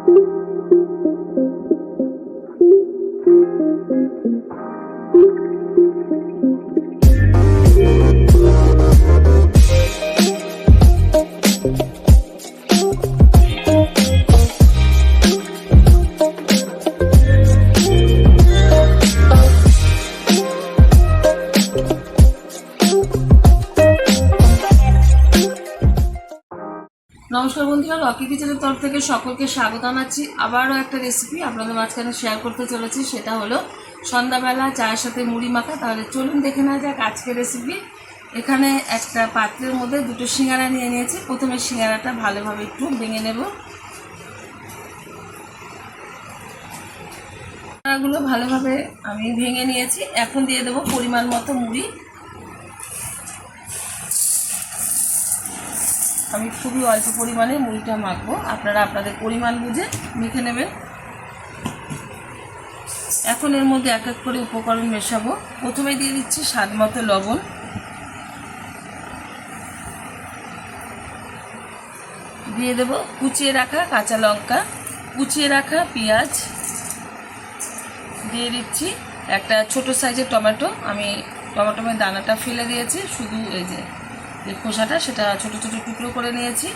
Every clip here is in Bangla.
নমস্কার বন্ধুরা, রকি কিচেনের তরফ থেকে সকলকে স্বাগত জানাচ্ছি। আবারও একটা রেসিপি আপনাদের মাঝখানে শেয়ার করতে চলেছি, সেটা হলো সন্ধ্যাবেলা চায়ের সাথে মুড়ি মাখা। তাহলে চলুন দেখে নেওয়া যাক আজকের রেসিপি। এখানে একটা পাত্রের মধ্যে দুটো সিঙ্গারা নিয়ে নিয়েছি। প্রথমে সিঙ্গারাটা ভালোভাবে একটু ভেঙে নেব। সিঙ্গারাগুলো ভালোভাবে আমি ভেঙে নিয়েছি। এখন দিয়ে দেবো পরিমাণ মতো মুড়ি। আমি খুবই অল্প পরিমাণে মুড়িটা মাখবো, আপনারা আপনাদের পরিমাণ বুঝে মেখে নেবেন। এখন এর মধ্যে এক এক করে উপকরণ মেশাবো। প্রথমে দিয়ে দিচ্ছি স্বাদ মতো লবণ, দিয়ে দেবো কুচিয়ে রাখা কাঁচা লঙ্কা, কুচিয়ে রাখা পেঁয়াজ, দিয়ে দিচ্ছি একটা ছোট সাইজের টমেটো। আমি টমেটোর দানাটা ফেলে দিয়েছি, শুধু এই যে খোসাটা সেটা ছোট ছোট টুকরো করে নিয়েছি।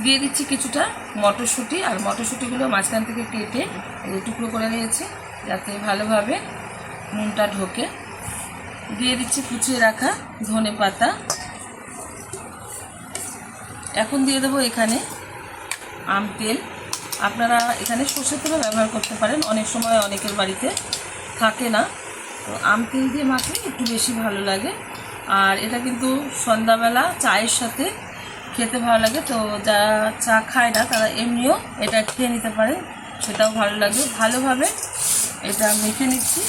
দিয়ে দিচ্ছি কিছুটা মটরশুঁটি, আর মটরশুঁটিগুলো মাঝখান থেকে কেটে টুকরো করে নিয়েছি যাতে ভালোভাবে নুনটা ঢোকে। দিয়ে দিচ্ছি কুচিয়ে রাখা ধনে পাতা। এখন দিয়ে দেবো এখানে আম তেল। আপনারা এখানে সরষের তেলও ব্যবহার করতে পারেন, অনেক সময় অনেকের বাড়িতে থাকে না, তো আম তেল দিয়ে মাখলে একটু বেশি ভালো লাগে। আর এটা কিন্তু সন্ধ্যাবেলা চায়ের সাথে খেতে ভালো লাগে, তো যারা চা খায় না তারা এমনিও এটা খেয়ে নিতে পারেন, সেটাও ভালো লাগে। ভালোভাবে এটা মেখে নিচ্ছি।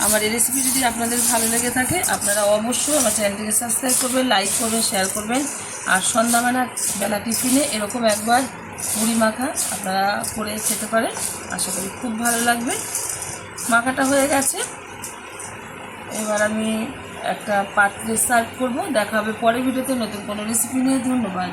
আমার এই রেসিপি যদি আপনাদের ভালো লেগে থাকে আপনারা অবশ্যই আমার চ্যানেলটিকে সাবস্ক্রাইব করবেন, লাইক করবেন, শেয়ার করবেন। আর সন্ধ্যাবেলা টিফিনে এরকম একবার মুড়ি মাখা আপনারা করে খেতে পারেন, আশা করি খুব ভালো লাগবে। মাখাটা হয়ে গেছে, এবার আমি একটা পাত্রে সার্ভ করব। দেখা হবে পরের ভিডিওতে নতুন কোনো রেসিপি নিয়ে। ধন্যবাদ।